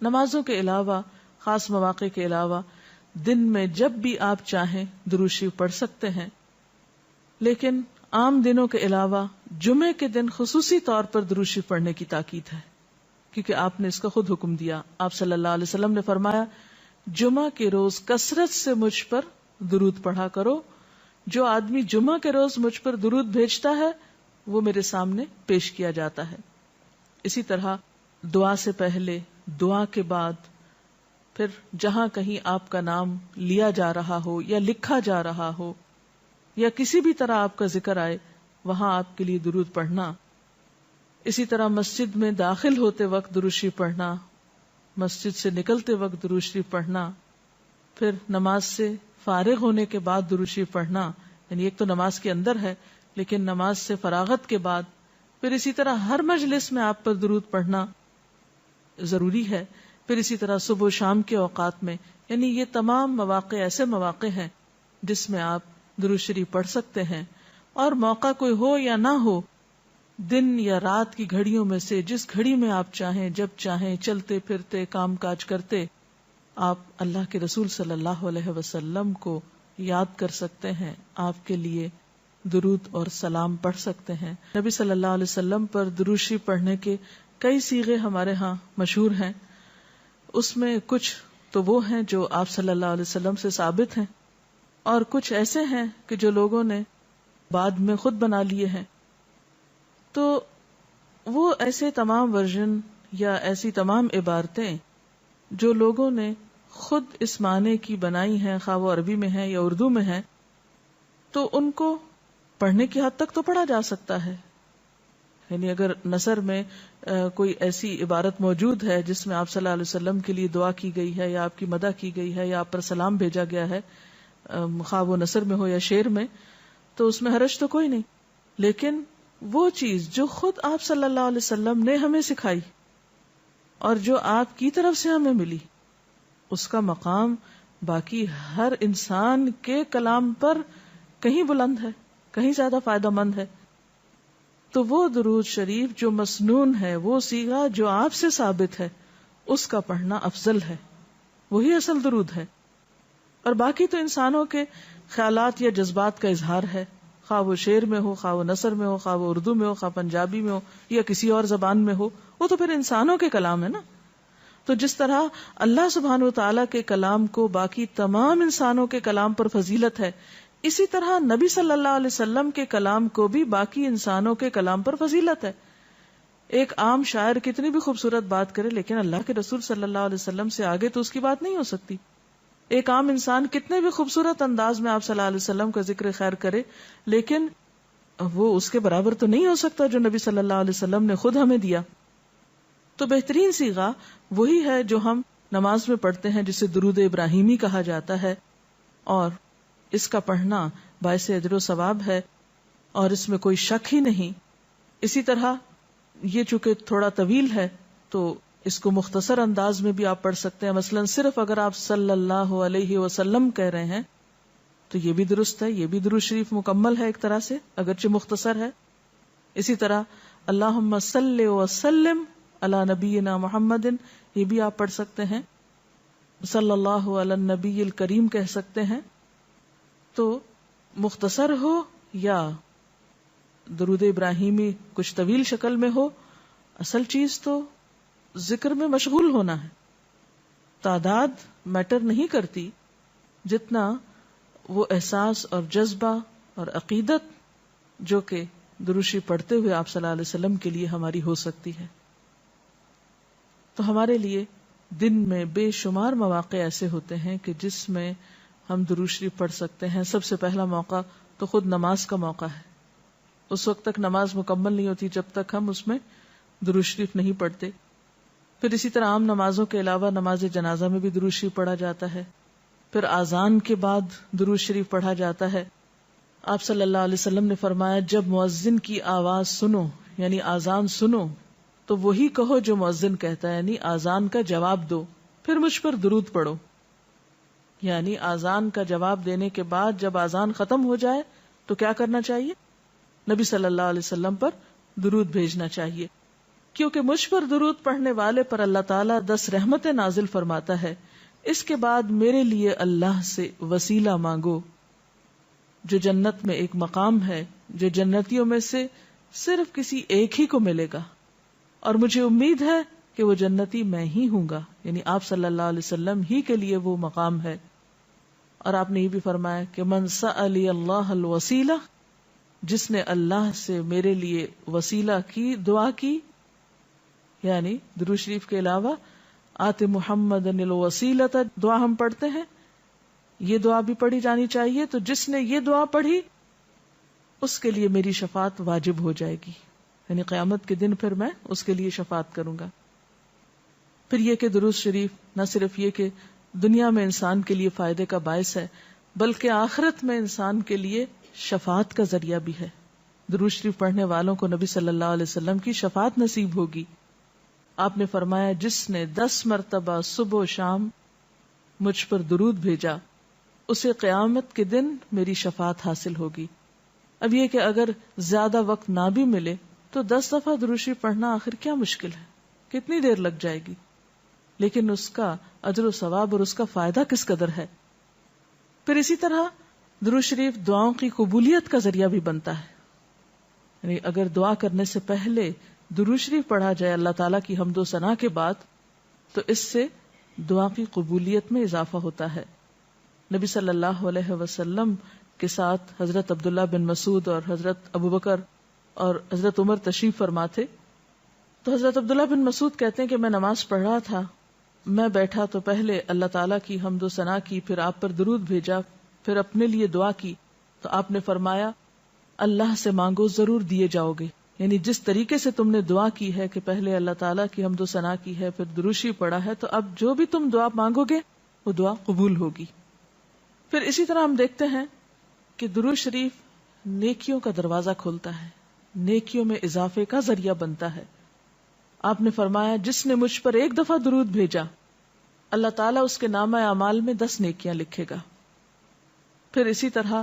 نمازوں کے علاوہ، خاص مواقع کے علاوہ دن میں جب بھی آپ چاہیں درود شریف پڑھ سکتے ہیں، لیکن عام دنوں کے علاوہ جمعے کے دن خصوصی طور پر درود شریف پڑھنے کی تاکید ہے، کیونکہ آپ نے اس کا خود حکم دیا. آپ صلی اللہ علیہ وسلم نے فرمایا جمعہ کے روز کثرت سے مجھ پر درود پڑھا کرو، جو آدمی جمعہ کے روز مجھ پر درود بھیجتا ہے وہ میرے سامنے پیش کیا جاتا ہے. اسی طرح دعا سے پہلے، دعا کے بعد، پھر جہاں کہیں آپ کا نام لیا جا رہا ہو یا لکھا جا رہا ہو یا کسی بھی طرح آپ کا ذکر آئے وہاں آپ کے لیے درود پڑھنا. اسی طرح مسجد میں داخل ہوتے وقت درود شریف پڑھنا، مسجد سے نکلتے وقت درود شریف پڑھنا، پھر نماز سے فارغ ہونے کے بعد درود شریف پڑھنا، یعنی ایک تو نماز کے اندر ہے لیکن نماز سے فراغت کے بعد، پھر اسی طرح ہر مجلس میں آپ پر درود پڑھنا ضروری ہے. پھر اسی طرح صبح و شام کے اوقات میں، یعنی یہ تمام مواقع ایسے مواقع ہیں جس میں آپ درود شریف پڑھ سکتے ہیں. اور موقع کوئی ہو یا نہ ہو، دن یا رات کی گھڑیوں میں سے جس گھڑی میں آپ چاہیں، جب چاہیں، چلتے پھرتے کام کاج کرتے، آپ اللہ کے رسول صلی اللہ علیہ وسلم کو یاد کر سکتے ہیں، آپ کے لیے درود اور سلام پڑھ سکتے ہیں. نبی صلی اللہ علیہ وسلم پر درود شریف پڑھنے کے کئی صیغے ہمارے ہاں مشہور ہیں. اس میں کچھ تو وہ ہیں جو آپ صلی اللہ علیہ وسلم سے ثابت ہیں، اور کچھ ایسے ہیں کہ جو لوگوں نے بعد میں خود بنا لیے ہیں. تو وہ ایسے تمام ورژن یا ایسی تمام عبارتیں جو لوگوں نے خود اس معنی کی بنائی ہیں، خواہ وہ عربی میں ہیں یا اردو میں ہیں، تو ان کو پڑھنے کی حد تک تو پڑھا جا سکتا ہے. یعنی اگر نثر میں کوئی ایسی عبارت موجود ہے جس میں آپ صلی اللہ علیہ وسلم کے لیے دعا کی گئی ہے یا آپ کی مدح کی گئی ہے یا آپ پر سلام بھیجا گیا ہے، خواہ وہ نثر میں ہو یا شعر میں، تو اس میں حرج تو کوئی نہیں. لیکن وہ چیز جو خود آپ صلی اللہ علیہ وسلم نے ہمیں سکھائی اور جو آپ کی طرف سے ہمیں ملی، اس کا مقام باقی ہر انسان کے کلام پر کہیں بلند ہے، کہیں زیادہ فائدہ مند ہے. تو وہ درود شریف جو مسنون ہے، وہ صیغہ جو آپ سے ثابت ہے، اس کا پڑھنا افضل ہے، وہی اصل درود ہے. اور باقی تو انسانوں کے خیالات یا جذبات کا اظہار ہے، خواہ وہ شعر میں ہو، خواہ وہ نثر میں ہو، خواہ وہ اردو میں ہو، خواہ پنجابی میں ہو یا کسی اور زبان میں ہو، وہ تو پھر انسانوں کے کلام ہے نا. تو جس طرح اللہ سبحانہ وتعالیٰ کے کلام کو باقی تمام انسانوں کے کلام پر فضیلت ہے، اسی طرح نبی صلی اللہ علیہ وسلم کے کلام کو بھی باقی انسانوں کے کلام پر فضیلت ہے. ایک عام شاعر کتنی بھی خوبصورت بات کرے لیکن اللہ کے رسول صلی اللہ علیہ وسلم سے آگے تو اس کی بات نہیں ہو سکتی. ایک عام انسان کتنے بھی خوبصورت انداز میں آپ صلی اللہ علیہ وسلم کا ذکر خیر کرے لیکن وہ اس کے برابر تو نہیں ہو سکتا جو نبی صلی اللہ علیہ وسلم نے خود ہمیں دیا. تو بہترین صیغہ وہی ہے جو ہم نماز میں پڑھتے ہیں، جسے درود ابراہیمی کہا جاتا ہے، اور اس کا پڑھنا باعث اجر و ثواب ہے اور اس میں کوئی شک ہی نہیں. اسی طرح یہ چونکہ تھوڑا طویل ہے تو اس کو مختصر انداز میں بھی آپ پڑھ سکتے ہیں. مثلا صرف اگر آپ صلی اللہ علیہ وسلم کہہ رہے ہیں تو یہ بھی درست ہے، یہ بھی درود شریف مکمل ہے ایک طرح سے، اگرچہ مختصر ہے. اسی طرح اللہم صلی وسلم علی نبینا محمد، یہ بھی آپ پڑھ سکتے ہیں. صلی اللہ علی النبی الکریم کہہ سکتے ہیں. تو مختصر ہو یا درود ابراہیمی کچھ طویل شکل میں ہو، اصل چیز تو ذکر میں مشغول ہونا ہے. تعداد میٹر نہیں کرتی جتنا وہ احساس اور جذبہ اور عقیدت جو کہ درود شریف پڑھتے ہوئے آپ صلی اللہ علیہ وسلم کے لیے ہماری ہو سکتی ہے. تو ہمارے لیے دن میں بے شمار مواقع ایسے ہوتے ہیں کہ جس میں ہم درود شریف پڑھ سکتے ہیں. سب سے پہلا موقع تو خود نماز کا موقع ہے. اس وقت تک نماز مکمل نہیں ہوتی جب تک ہم اس میں درود شریف نہیں پڑھتے. پھر اسی طرح عام نمازوں کے علاوہ نماز جنازہ میں بھی درود شریف پڑھا جاتا ہے. پھر اذان کے بعد درود شریف پڑھا جاتا ہے. آپ صلی اللہ علیہ وسلم نے فرمایا جب مؤذن کی آواز سنو یعنی اذان سنو تو وہی کہو جو مؤذن کہتا ہے، یعنی اذان کا جواب دو، پھر مجھ پر درود پڑھو. یعنی اذان کا جواب دینے کے بعد جب اذان ختم ہو جائے تو کیا کرنا چاہیے؟ نبی صلی اللہ علیہ وسلم پر درود بھیجنا چاہیے. کیونکہ مجھ پر درود پڑھنے والے پر اللہ تعالیٰ 10 رحمتیں نازل فرماتا ہے. اس کے بعد میرے لیے اللہ سے وسیلہ مانگو، جو جنت میں ایک مقام ہے جو جنتیوں میں سے صرف کسی ایک ہی کو ملے گا، اور مجھے امید ہے کہ وہ جنتی میں ہی ہوں گا، یعنی آپ صلی اللہ علیہ وسلم ہی کے لیے وہ مقام ہے. اور آپ نے یہ بھی فرمایا کہ من سألی اللہ الوسیلہ، جس نے اللہ سے میرے لیے وسیلہ کی دعا کی، یعنی درود شریف کے علاوہ آت محمد الوسیلۃ دعا ہم پڑھتے ہیں، یہ دعا بھی پڑھی جانی چاہیے. تو جس نے یہ دعا پڑھی اس کے لیے میری شفاعت واجب ہو جائے گی، یعنی قیامت کے دن پھر میں اس کے لیے شفاعت کروں گا. پھر یہ کہ درود شریف نہ صرف یہ کہ دنیا میں انسان کے لیے فائدے کا باعث ہے، بلکہ آخرت میں انسان کے لیے شفاعت کا ذریعہ بھی ہے. درود شریف پڑھنے والوں کو نبی صلی اللہ علیہ وسلم کی شفاعت نصیب ہوگی. آپ نے فرمایا جس نے 10 مرتبہ صبح و شام مجھ پر درود بھیجا اسے قیامت کے دن میری شفاعت حاصل ہوگی. اب یہ کہ اگر زیادہ وقت نہ بھی ملے تو 10 دفعہ درود شریف پڑھنا آخر کیا مشکل ہے، کتنی دیر لگ جائے گی، لیکن اس کا اجر و ثواب اور اس کا فائدہ کس قدر ہے. پھر اسی طرح درود شریف دعاؤں کی قبولیت کا ذریعہ بھی بنتا ہے، یعنی اگر دعا کرنے سے پہلے درود شریف پڑھا جائے اللہ تعالیٰ کی حمد و ثنا کے بعد تو اس سے دعا کی قبولیت میں اضافہ ہوتا ہے. نبی صلی اللہ علیہ وسلم کے ساتھ حضرت عبداللہ بن مسعود اور حضرت ابوبکر اور حضرت عمر تشریف فرما تھے. تو حضرت عبداللہ بن مسعود کہتے ہیں کہ میں نماز پڑھ رہا تھا، میں بیٹھا تو پہلے اللہ تعالیٰ کی حمد و ثنا کی، پھر آپ پر درود بھیجا، پھر اپنے لیے دعا کی. تو آپ نے فرمایا اللہ سے مانگو ضرور دیے جاؤ گے، یعنی جس طریقے سے تم نے دعا کی ہے کہ پہلے اللہ تعالیٰ کی حمد و ثنا کی ہے پھر درود شریف پڑھا ہے، تو اب جو بھی تم دعا مانگو گے وہ دعا قبول ہوگی. پھر اسی طرح ہم دیکھتے ہیں کہ درود شریف نیکیوں کا دروازہ کھولتا ہے، نیکیوں میں اضافے کا ذریعہ بنتا ہے. آپ نے فرمایا جس نے مجھ پر ایک دفعہ درود بھیجا اللہ تعالیٰ اس کے نامہ اعمال میں 10 نیکیاں لکھے گا. پھر اسی طرح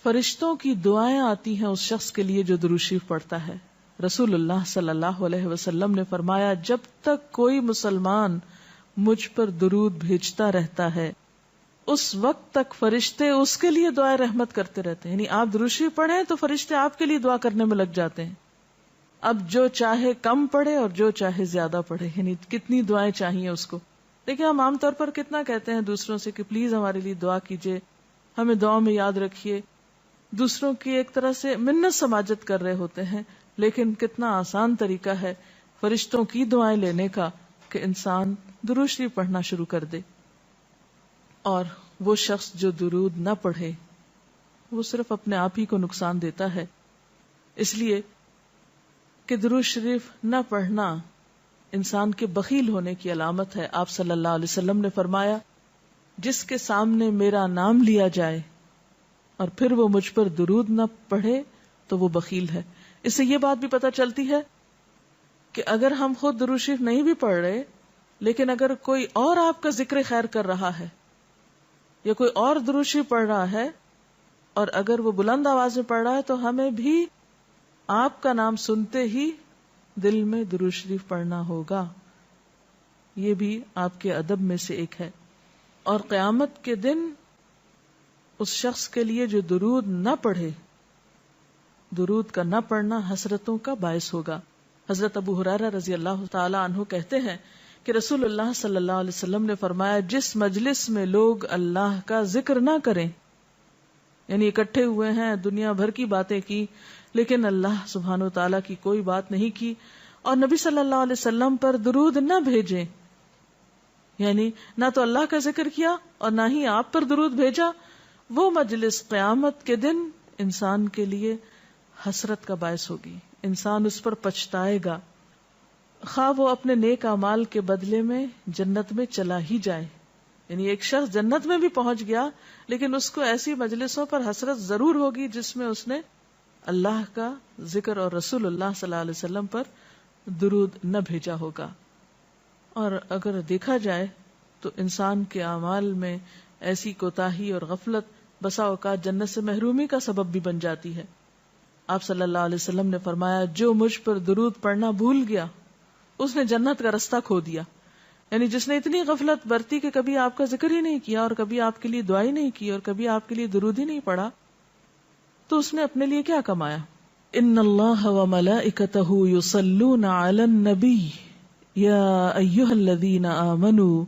فرشتوں کی دعائیں آتی ہیں اس شخص کے لیے جو درود شریف پڑھتا ہے. رسول اللہ صلی اللہ علیہ وسلم نے فرمایا جب تک کوئی مسلمان مجھ پر درود بھیجتا رہتا ہے اس وقت تک فرشتے اس کے لیے دعائیں رحمت کرتے رہتے ہیں. یعنی آپ درود شریف پڑھیں تو فرشتے آپ کے لیے دعا کرنے میں لگ جاتے ہیں. اب جو چاہے کم پڑھے اور جو چاہے زیادہ پڑھے، یعنی کتنی دعائیں چاہیے اس کو. دیکھیں ہم عام طور پر کتنا کہتے ہیں دوسروں سے کہ پلیز ہمارے لیے دعا کیجیے، ہمیں دعا میں یاد رکھیے، دوسروں کی ایک طرح سے منت سماجت کر رہے ہوتے ہیں. لیکن کتنا آسان طریقہ ہے فرشتوں کی دعائیں لینے کا کہ انسان درود شریف پڑھنا شروع کر دے. اور وہ شخص جو درود نہ پڑھے وہ صرف اپنے آپ ہی کو نقصان دیتا ہے، اس لیے کہ درود شریف نہ پڑھنا انسان کے بخیل ہونے کی علامت ہے. آپ صلی اللہ علیہ وسلم نے فرمایا جس کے سامنے میرا نام لیا جائے اور پھر وہ مجھ پر درود نہ پڑھے تو وہ بخیل ہے. اس سے یہ بات بھی پتہ چلتی ہے کہ اگر ہم خود درود شریف نہیں بھی پڑھ رہے لیکن اگر کوئی اور آپ کا ذکر خیر کر رہا ہے یا کوئی اور درود شریف پڑھ رہا ہے اور اگر وہ بلند آواز میں پڑھ رہا ہے تو ہمیں بھی آپ کا نام سنتے ہی دل میں درود شریف پڑھنا ہوگا. یہ بھی آپ کے ادب میں سے ایک ہے. اور قیامت کے دن اس شخص کے لیے جو درود نہ پڑھے، درود کا نہ پڑھنا حسرتوں کا باعث ہوگا. حضرت ابو ہریرہ رضی اللہ تعالی عنہ کہتے ہیں کہ رسول اللہ صلی اللہ علیہ وسلم نے فرمایا جس مجلس میں لوگ اللہ کا ذکر نہ کریں، یعنی اکٹھے ہوئے ہیں دنیا بھر کی باتیں کی لیکن اللہ سبحانہ و تعالیٰ کی کوئی بات نہیں کی، اور نبی صلی اللہ علیہ وسلم پر درود نہ بھیجیں، یعنی نہ تو اللہ کا ذکر کیا اور نہ ہی آپ پر درود بھیجا، وہ مجلس قیامت کے دن انسان کے لیے حسرت کا باعث ہوگی. انسان اس پر پچھتائے گا، خواہ وہ اپنے نیک اعمال کے بدلے میں جنت میں چلا ہی جائے. یعنی ایک شخص جنت میں بھی پہنچ گیا لیکن اس کو ایسی مجلسوں پر حسرت ضرور ہوگی جس میں اس نے اللہ کا ذکر اور رسول اللہ صلی اللہ علیہ وسلم پر درود نہ بھیجا ہوگا. اور اگر دیکھا جائے تو انسان کے اعمال میں ایسی کوتاہی اور غفلت بسا اوقات جنت سے محرومی کا سبب بھی بن جاتی ہے. آپ صلی اللہ علیہ وسلم نے فرمایا جو مجھ پر درود پڑھنا بھول گیا اس نے جنت کا رستہ کھو دیا. یعنی جس نے اتنی غفلت برتی کہ کبھی آپ کا ذکر ہی نہیں کیا اور کبھی آپ کے لیے دعا ہی نہیں کی اور کبھی آپ کے لیے درود ہی نہیں پڑھا, تو اس نے اپنے لیے کیا کمایا؟ ان اللہ وملائکتہ یصلون علی النبی یا ایھا الذین آمنوا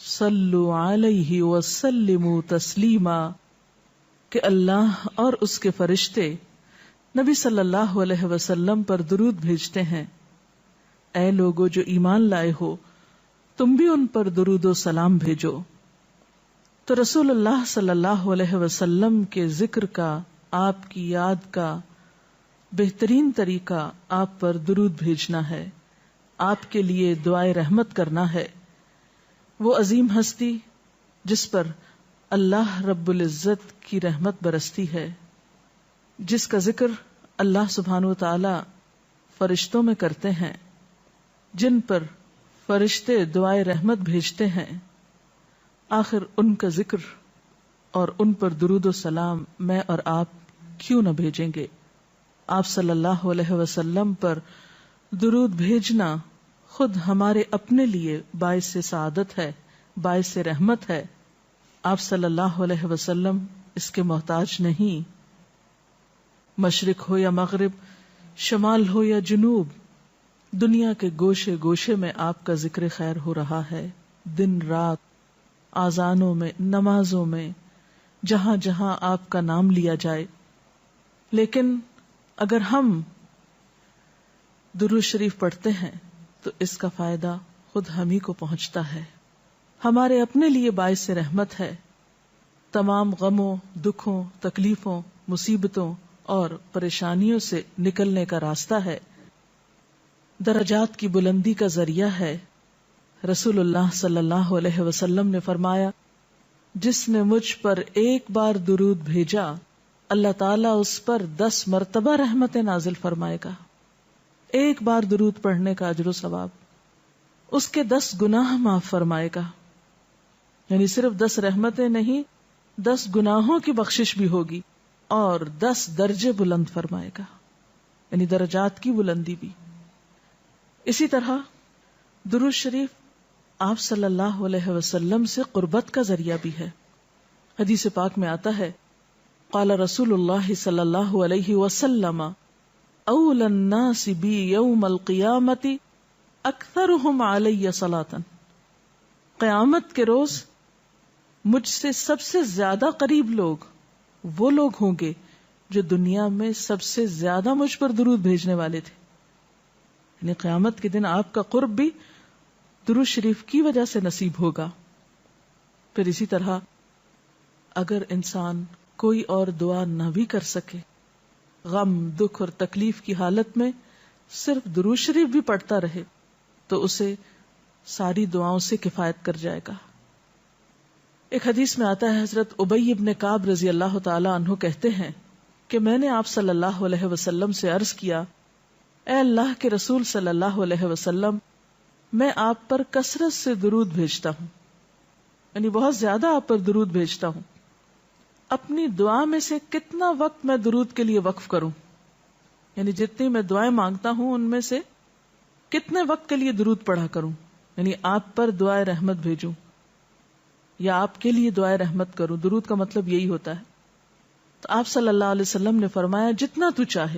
صلوا علیہ وسلموا تسلیما, کہ اللہ اور اس کے فرشتے نبی صلی اللہ علیہ وسلم پر درود بھیجتے ہیں. اے لوگو جو ایمان لائے ہو, تم بھی ان پر درود و سلام بھیجو. تو رسول اللہ صلی اللہ علیہ وسلم کے ذکر کا, آپ کی یاد کا بہترین طریقہ آپ پر درود بھیجنا ہے, آپ کے لیے دعائے رحمت کرنا ہے. وہ عظیم ہستی جس پر اللہ رب العزت کی رحمت برستی ہے, جس کا ذکر اللہ سبحانہ و تعالی فرشتوں میں کرتے ہیں, جن پر فرشتے دعائے رحمت بھیجتے ہیں, آخر ان کا ذکر اور ان پر درود و سلام میں اور آپ کیوں نہ بھیجیں گے؟ آپ صلی اللہ علیہ وسلم پر درود بھیجنا خود ہمارے اپنے لیے باعث سعادت ہے, باعث رحمت ہے. آپ صلی اللہ علیہ وسلم اس کے محتاج نہیں. مشرق ہو یا مغرب, شمال ہو یا جنوب, دنیا کے گوشے گوشے میں آپ کا ذکر خیر ہو رہا ہے, دن رات, آذانوں میں, نمازوں میں, جہاں جہاں آپ کا نام لیا جائے. لیکن اگر ہم درود شریف پڑھتے ہیں تو اس کا فائدہ خود ہم ہی کو پہنچتا ہے, ہمارے اپنے لیے باعث رحمت ہے. تمام غموں, دکھوں, تکلیفوں, مصیبتوں اور پریشانیوں سے نکلنے کا راستہ ہے, درجات کی بلندی کا ذریعہ ہے. رسول اللہ صلی اللہ علیہ وسلم نے فرمایا, جس نے مجھ پر ایک بار درود بھیجا اللہ تعالیٰ اس پر 10 مرتبہ رحمتیں نازل فرمائے گا. ایک بار درود پڑھنے کا اجر و ثواب, اس کے 10 گناہ معاف فرمائے گا. یعنی صرف 10 رحمتیں نہیں, 10 گناہوں کی بخشش بھی ہوگی اور 10 درجے بلند فرمائے گا, یعنی درجات کی بلندی بھی. اسی طرح درود شریف آپ صلی اللہ علیہ وسلم سے قربت کا ذریعہ بھی ہے. حدیث پاک میں آتا ہے, قال رسول اللہ صلی اللہ علیہ وسلم اول الناس بی یوم القیامت اکثرهم علی صلاۃ, قیامت کے روز مجھ سے سب سے زیادہ قریب لوگ وہ لوگ ہوں گے جو دنیا میں سب سے زیادہ مجھ پر درود بھیجنے والے تھے. یعنی قیامت کے دن آپ کا قرب بھی درود شریف کی وجہ سے نصیب ہوگا. پھر اسی طرح اگر انسان کوئی اور دعا نہ بھی کر سکے, غم, دکھ اور تکلیف کی حالت میں صرف درود شریف بھی پڑھتا رہے تو اسے ساری دعاؤں سے کفایت کر جائے گا. ایک حدیث میں آتا ہے, حضرت ابی ابن کعب رضی اللہ تعالی عنہ کہتے ہیں کہ میں نے آپ صلی اللہ علیہ وسلم سے عرض کیا, اے اللہ کے رسول صلی اللہ علیہ وسلم, میں آپ پر کثرت سے درود بھیجتا ہوں, یعنی بہت زیادہ آپ پر درود بھیجتا ہوں, اپنی دعا میں سے کتنا وقت میں درود کے لیے وقف کروں؟ یعنی جتنی میں دعائیں مانگتا ہوں ان میں سے کتنے وقت کے لیے درود پڑھا کروں, یعنی آپ پر دعائے رحمت بھیجوں یا آپ کے لیے دعائے رحمت کروں. درود کا مطلب یہی ہوتا ہے. تو آپ صلی اللہ علیہ وسلم نے فرمایا, جتنا تو چاہے